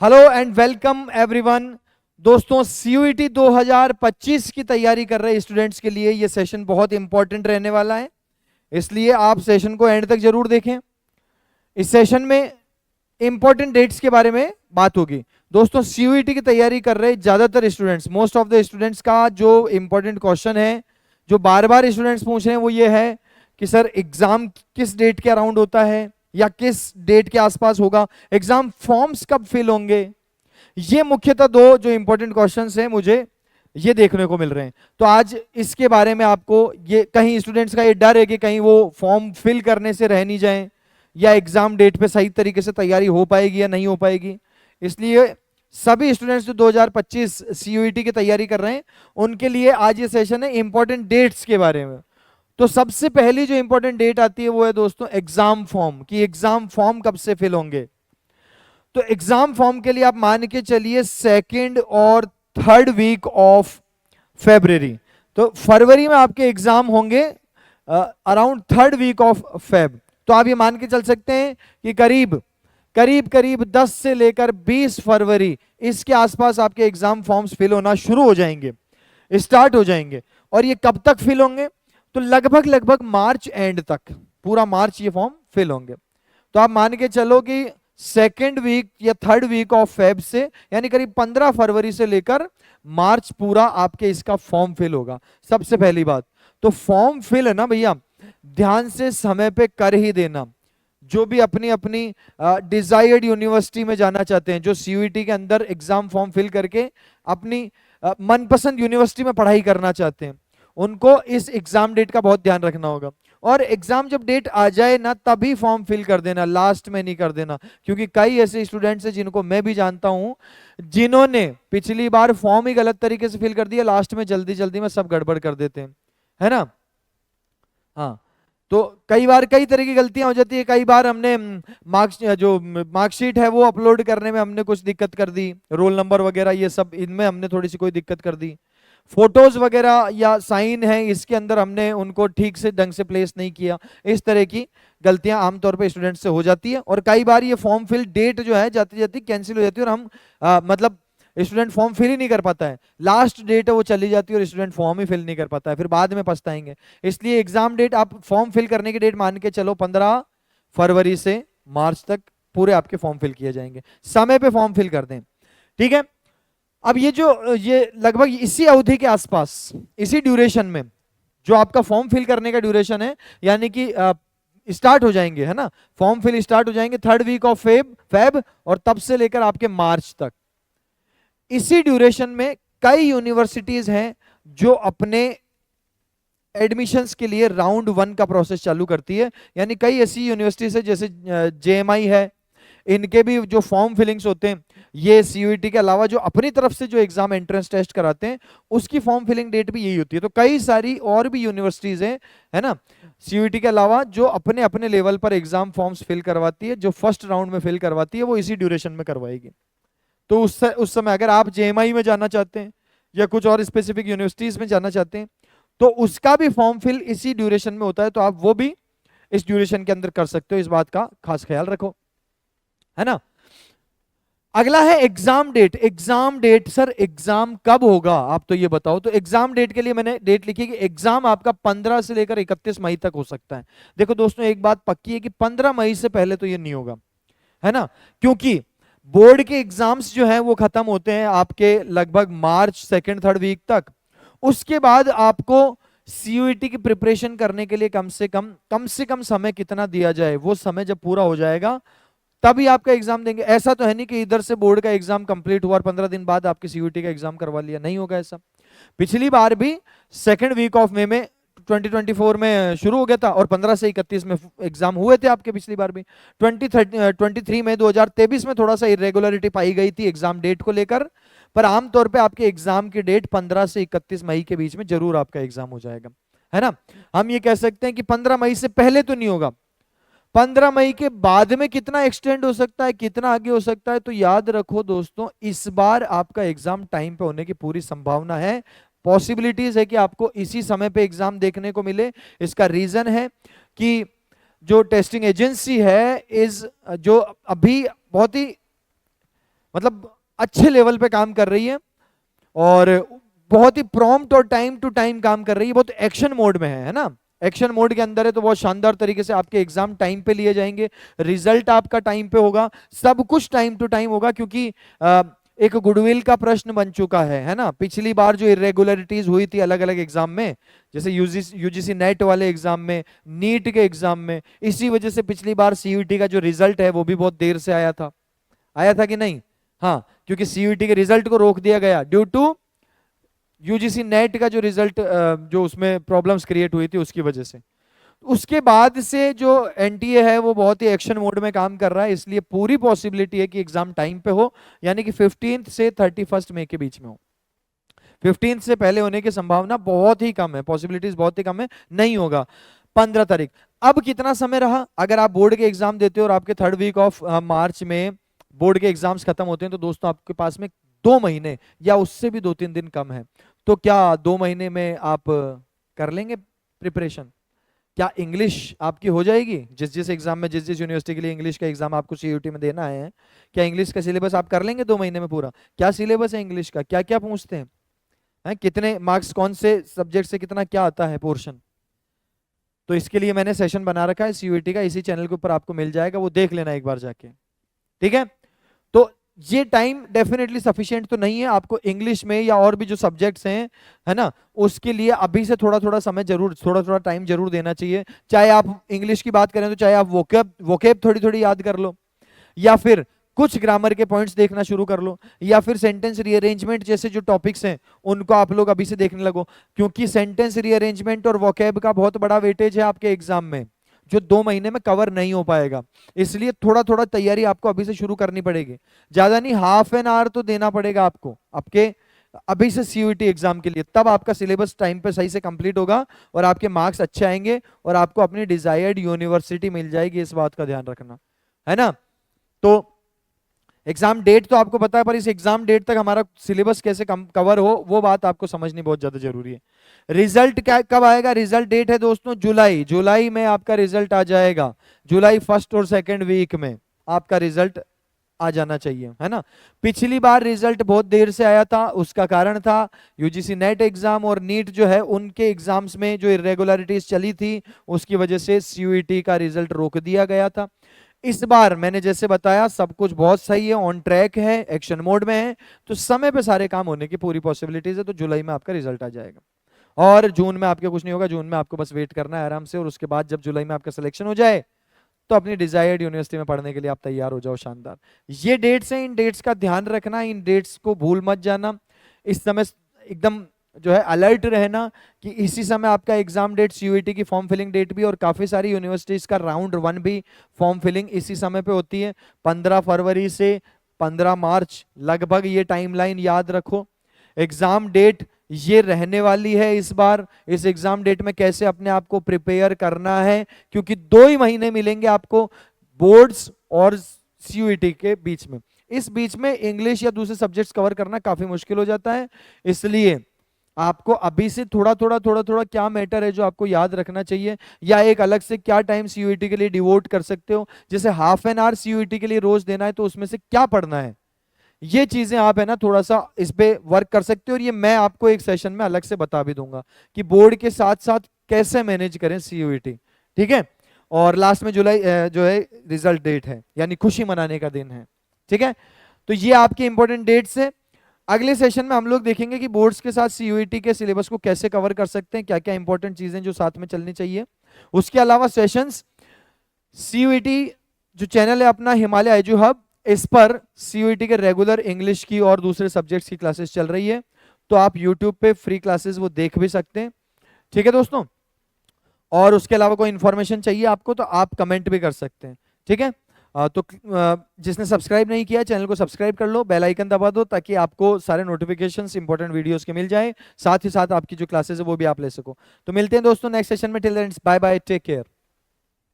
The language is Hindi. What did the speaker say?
Hello and welcome everyone. दोस्तों, सीयूईटी 2025 की तैयारी कर रहे स्टूडेंट्स के लिए ये सेशन बहुत इंपॉर्टेंट रहने वाला है, इसलिए आप सेशन को एंड तक जरूर देखें। इस सेशन में इंपॉर्टेंट डेट्स के बारे में बात होगी। दोस्तों, सीयूईटी की तैयारी कर रहे ज्यादातर students, most of the students का जो इंपॉर्टेंट क्वेश्चन है, जो बार बार स्टूडेंट्स पूछ रहे हैं, वो ये है कि सर एग्जाम किस डेट के अराउंड होता है या किस डेट के आसपास होगा, एग्जाम फॉर्म्स कब फिल होंगे। ये मुख्यतः दो जो इंपॉर्टेंट क्वेश्चंस हैं मुझे ये देखने को मिल रहे हैं। तो आज इसके बारे में आपको, ये कहीं स्टूडेंट्स का ये डर है कि कहीं वो फॉर्म फिल करने से रह नहीं जाए या एग्जाम डेट पे सही तरीके से तैयारी हो पाएगी या नहीं हो पाएगी, इसलिए सभी स्टूडेंट्स जो 2025 सीयूईटी की तैयारी कर रहे हैं उनके लिए आज ये सेशन है इंपॉर्टेंट डेट्स के बारे में। तो सबसे पहली जो इंपॉर्टेंट डेट आती है वो है दोस्तों एग्जाम फॉर्म, कि एग्जाम फॉर्म कब से फिल होंगे। तो एग्जाम फॉर्म के लिए आप मान के चलिए सेकेंड और थर्ड वीक ऑफ फेब्रुवरी। तो फरवरी में आपके एग्जाम होंगे around third week of Feb. तो आप ये मान के चल सकते हैं कि करीब करीब करीब 10 से लेकर 20 फरवरी इसके आसपास आपके एग्जाम फॉर्म्स फिल होना शुरू हो जाएंगे, स्टार्ट हो जाएंगे। और ये कब तक फिल होंगे? तो लगभग लगभग मार्च एंड तक, पूरा मार्च ये फॉर्म फिल होंगे। तो आप मान के चलो कि सेकेंड वीक या थर्ड वीक ऑफ फेब से, यानी करीब 15 फरवरी से लेकर मार्च पूरा आपके इसका फॉर्म फिल होगा। सबसे पहली बात तो फॉर्म फिल है ना भैया, ध्यान से समय पे कर ही देना। जो भी अपनी अपनी डिजायर्ड यूनिवर्सिटी में जाना चाहते हैं, जो सीयूईटी के अंदर एग्जाम फॉर्म फिल करके अपनी मनपसंद यूनिवर्सिटी में पढ़ाई करना चाहते हैं, उनको इस एग्जाम डेट का बहुत ध्यान रखना होगा। और एग्जाम जब डेट आ जाए ना तभी फॉर्म फिल कर देना, लास्ट में नहीं कर देना। क्योंकि कई ऐसे स्टूडेंट्स हैं जिनको मैं भी जानता हूं, जिन्होंने पिछली बार फॉर्म ही गलत तरीके से फिल कर दिया, लास्ट में जल्दी जल्दी में सब गड़बड़ कर देते हैं, है ना। हाँ, तो कई बार कई तरह की गलतियां हो जाती है। कई बार हमने मार्कशीट है वो अपलोड करने में हमने कुछ दिक्कत कर दी, रोल नंबर वगैरह ये सब इनमें हमने थोड़ी सी कोई दिक्कत कर दी। फोटोज वगैरह या साइन है इसके अंदर हमने उनको ठीक से ढंग से प्लेस नहीं किया। इस तरह की गलतियां आमतौर पे स्टूडेंट से हो जाती है। और कई बार ये फॉर्म फिल डेट जो है जाती जाती कैंसिल हो जाती है और हम मतलब स्टूडेंट फॉर्म फिल ही नहीं कर पाता है, लास्ट डेट है वो चली जाती है और स्टूडेंट फॉर्म ही फिल नहीं कर पाता है, फिर बाद में पछताएंगे। इसलिए एग्जाम डेट आप फॉर्म फिल करने की डेट मान के चलो 15 फरवरी से मार्च तक पूरे आपके फॉर्म फिल किए जाएंगे। समय पे फॉर्म फिल कर दें, ठीक है। अब ये लगभग इसी अवधि के आसपास, इसी ड्यूरेशन में जो आपका फॉर्म फिल करने का ड्यूरेशन है, यानी कि स्टार्ट हो जाएंगे, है ना, फॉर्म फिल स्टार्ट हो जाएंगे थर्ड वीक ऑफ फेब और तब से लेकर आपके मार्च तक। इसी ड्यूरेशन में कई यूनिवर्सिटीज हैं जो अपने एडमिशंस के लिए राउंड 1 का प्रोसेस चालू करती है। यानी कई ऐसी यूनिवर्सिटीज है जैसे जेएमआई है, इनके भी जो फॉर्म फिलिंग्स होते हैं, ये सीयूईटी के अलावा जो अपनी तरफ से जो एग्जाम एंट्रेंस टेस्ट कराते हैं उसकी फॉर्म फिलिंग डेट भी यही होती है। तो कई सारी और भी यूनिवर्सिटीज हैं, है ना, सीयूईटी के अलावा जो अपने अपने लेवल पर एग्जाम फॉर्म्स फिल करवाती है, जो फर्स्ट राउंड में फिल करवाती है वो इसी ड्यूरेशन में करवाएगी। तो उस समय अगर आप जेएमआई में जाना चाहते हैं या कुछ और स्पेसिफिक यूनिवर्सिटीज में जाना चाहते हैं तो उसका भी फॉर्म फिल इसी ड्यूरेशन में होता है, तो आप वो भी इस ड्यूरेशन के अंदर कर सकते हो। इस बात का खास ख्याल रखो, है ना। अगला है exam date. Exam date, sir exam कब होगा आप तो ये बताओ। तो एग्जाम डेट के लिए मैंने डेट लिखी कि एग्जाम आपका 15 से लेकर 31 मई तक हो सकता है। देखो दोस्तों, एक बात पक्की है कि 15 मई से पहले तो ये नहीं होगा, है ना, क्योंकि बोर्ड के एग्जाम्स जो हैं वो खत्म होते हैं आपके लगभग मार्च सेकेंड थर्ड वीक तक। उसके बाद आपको सीयूईटी की प्रिपरेशन करने के लिए कम से कम समय कितना दिया जाए, वो समय जब पूरा हो जाएगा तभी आपका एग्जाम देंगे। ऐसा तो है नहीं कि इधर से बोर्ड का एग्जाम कंप्लीट हुआ और 15 दिन बाद आपकी सीयूईटी का एग्जाम करवा लिया, नहीं होगा ऐसा। पिछली बार भी सेकेंड वीक ऑफ मे में 2024 में शुरू हो गया था और 15 से 31 में एग्जाम हुए थे आपके पिछली बार भी। 23 में 2023 में थोड़ा सा इरेगुलरिटी पाई गई थी एग्जाम डेट को लेकर, पर आमतौर पे आपके एग्जाम की डेट 15 से 31 मई के बीच में जरूर आपका एग्जाम हो जाएगा, है ना। हम ये कह सकते हैं कि 15 मई से पहले तो नहीं होगा, 15 मई के बाद में कितना एक्सटेंड हो सकता है, कितना आगे हो सकता है। तो याद रखो दोस्तों, इस बार आपका एग्जाम टाइम पे होने की पूरी संभावना है, पॉसिबिलिटीज है कि आपको इसी समय पे एग्जाम देखने को मिले। इसका रीजन है कि जो टेस्टिंग एजेंसी है जो अभी बहुत ही मतलब अच्छे लेवल पे काम कर रही है और बहुत ही प्रॉम्प्ट और टाइम टू टाइम काम कर रही है, बहुत एक्शन मोड में है ना। एक्शन मोड के अंदर है तो बहुत शानदार तरीके से आपके एग्जाम टाइम पे लिए जाएंगे, रिजल्ट आपका टाइम पे होगा, सब कुछ टाइम टू टाइम होगा, क्योंकि एक गुडविल का प्रश्न बन चुका है ना। पिछली बार जो इरेगुलरिटीज हुई थी अलग अलग एग्जाम में, जैसे यूजीसी नेट वाले एग्जाम में, नीट के एग्जाम में, इसी वजह से पिछली बार सीयूईटी का जो रिजल्ट है वो भी बहुत देर से आया था कि नहीं। हाँ, क्योंकि सीयूईटी के रिजल्ट को रोक दिया गया ड्यू टू यूजीसी नेट का जो रिजल्ट, जो उसमें प्रॉब्लम्स क्रिएट हुई थी उसकी वजह से। उसके बाद से जो एनटीए है वो बहुत ही एक्शन मोड में काम कर रहा है, इसलिए पूरी पॉसिबिलिटी है कि एग्जाम टाइम पे हो, यानी कि 15 से 31 मई के बीच में हो। 15 से पहले होने की संभावना बहुत ही कम है, पॉसिबिलिटीज बहुत ही कम है, नहीं होगा। 15 तारीख, अब कितना समय रहा? अगर आप बोर्ड के एग्जाम देते हो और आपके 3rd वीक ऑफ मार्च में बोर्ड के एग्जाम्स खत्म होते हैं, तो दोस्तों आपके पास में 2 महीने या उससे भी 2-3 दिन कम है। तो क्या 2 महीने में आप कर लेंगे प्रिपरेशन? क्या इंग्लिश आपकी हो जाएगी? जिस जिस एग्जाम में, जिस जिस यूनिवर्सिटी के लिए इंग्लिश का एग्जाम आपको सीयूटी में देना है, क्या इंग्लिश का सिलेबस आप कर लेंगे 2 महीने में पूरा? क्या सिलेबस है इंग्लिश का, क्या क्या पूछते हैं, कितने मार्क्स, कौन से सब्जेक्ट से कितना क्या आता है पोर्शन? तो इसके लिए मैंने सेशन बना रखा है सीयूटी का, इसी चैनल के ऊपर आपको मिल जाएगा, वो देख लेना एक बार जाके, ठीक है। तो ये टाइम डेफिनेटली सफिशिएंट तो नहीं है आपको इंग्लिश में या और भी जो सब्जेक्ट्स हैं, है ना, उसके लिए अभी से थोड़ा थोड़ा समय जरूर, थोड़ा थोड़ा टाइम जरूर देना चाहिए। चाहे आप इंग्लिश की बात करें तो चाहे आप वोकेब थोड़ी थोड़ी याद कर लो, या फिर कुछ ग्रामर के पॉइंट्स देखना शुरू कर लो, या फिर सेंटेंस रीअरेंजमेंट जैसे जो टॉपिक्स हैं उनको आप लोग अभी से देखने लगो, क्योंकि सेंटेंस रीअरेंजमेंट और वोकेब का बहुत बड़ा वेटेज है आपके एग्जाम में, जो 2 महीने में कवर नहीं हो पाएगा। इसलिए थोड़ा थोड़ा तैयारी आपको अभी से शुरू करनी पड़ेगी, ज्यादा नहीं, हाफ एन आवर तो देना पड़ेगा आपको आपके अभी से सीयूईटी एग्जाम के लिए, तब आपका सिलेबस टाइम पे सही से कंप्लीट होगा और आपके मार्क्स अच्छे आएंगे और आपको अपनी डिजायर्ड यूनिवर्सिटी मिल जाएगी, इस बात का ध्यान रखना, है ना। तो एग्जाम डेट तो आपको पता है, पर इस एग्जाम डेट तक हमारा सिलेबस कैसे कवर हो वो बात आपको समझनी बहुत ज्यादा जरूरी है। रिजल्ट क्या कब आएगा? रिजल्ट डेट है दोस्तों जुलाई में आपका रिजल्ट आ जाएगा, जुलाई 1st और 2nd वीक में आपका रिजल्ट आ जाना चाहिए, है ना। पिछली बार रिजल्ट बहुत देर से आया था, उसका कारण था यूजीसी नेट एग्जाम और नीट जो है उनके एग्जाम्स में जो इरेगुलरिटीज चली थी उसकी वजह से सीयूईटी का रिजल्ट रोक दिया गया था। इस बार मैंने जैसे बताया सब कुछ बहुत सही है, ऑन ट्रैक है, एक्शन मोड में है, तो समय पे सारे काम होने की पूरी पॉसिबिलिटीज है, तो जुलाई में आपका रिजल्ट आ जाएगा और जून में आपके कुछ नहीं होगा, जून में आपको बस वेट करना है आराम से, और उसके बाद जब जुलाई में आपका सिलेक्शन हो जाए तो अपनी डिजायर्ड यूनिवर्सिटी में पढ़ने के लिए आप तैयार हो जाओ। शानदार, ये डेट्स हैं, इन डेट्स का ध्यान रखना, इन डेट्स को भूल मत जाना, इस समय एकदम जो है अलर्ट रहना कि इसी समय आपका एग्जाम डेट, सीयूईटी की फॉर्म फिलिंग डेट भी, और काफी सारी यूनिवर्सिटीज का राउंड 1 भी फॉर्म फिलिंग इसी समय पे होती है, 15 फरवरी से 15 मार्च लगभग, ये टाइमलाइन याद रखो। एग्जाम डेट ये रहने वाली है इस बार, इस एग्जाम डेट में कैसे अपने आप को प्रिपेयर करना है, क्योंकि 2 ही महीने मिलेंगे आपको बोर्ड्स और सीयूईटी के बीच में, इस बीच में इंग्लिश या दूसरे सब्जेक्ट्स कवर करना काफी मुश्किल हो जाता है। इसलिए आपको अभी से थोड़ा थोड़ा क्या मैटर है जो आपको याद रखना चाहिए, या एक अलग से क्या टाइम सीयूईटी के लिए डिवोट कर सकते हो, जैसे हाफ एन आवर सीयूईटी के लिए रोज देना है तो उसमें से क्या पढ़ना है, ये चीजें आप है ना थोड़ा सा इस पे वर्क कर सकते हो, और ये मैं आपको एक सेशन में अलग से बता भी दूंगा कि बोर्ड के साथ साथ कैसे मैनेज करें सीयूईटी, ठीक है। और लास्ट में जुलाई जो है रिजल्ट डेट है, यानी खुशी मनाने का दिन है, ठीक है। तो ये आपके इंपॉर्टेंट डेट्स है। अगले सेशन में हम लोग देखेंगे कि बोर्ड्स के साथ सीयूईटी के सिलेबस को कैसे कवर कर सकते हैं, क्या क्या इंपॉर्टेंट चीजें जो साथ में चलनी चाहिए। उसके अलावा सेशंस, सीयूईटी जो चैनल है अपना हिमालय एजू हब, इस पर सीयूईटी के रेगुलर इंग्लिश की और दूसरे सब्जेक्ट्स की क्लासेस चल रही है, तो आप यूट्यूब पे फ्री क्लासेस वो देख भी सकते हैं, ठीक है दोस्तों। और उसके अलावा कोई इंफॉर्मेशन चाहिए आपको तो आप कमेंट भी कर सकते हैं, ठीक है। तो जिसने सब्सक्राइब नहीं किया चैनल को सब्सक्राइब कर लो, बेल आइकन दबा दो ताकि आपको सारे नोटिफिकेशंस इंपॉर्टेंट वीडियोस के मिल जाए, साथ ही साथ आपकी जो क्लासेस है वो भी आप ले सको। तो मिलते हैं दोस्तों नेक्स्ट सेशन में, till then bye bye, take care.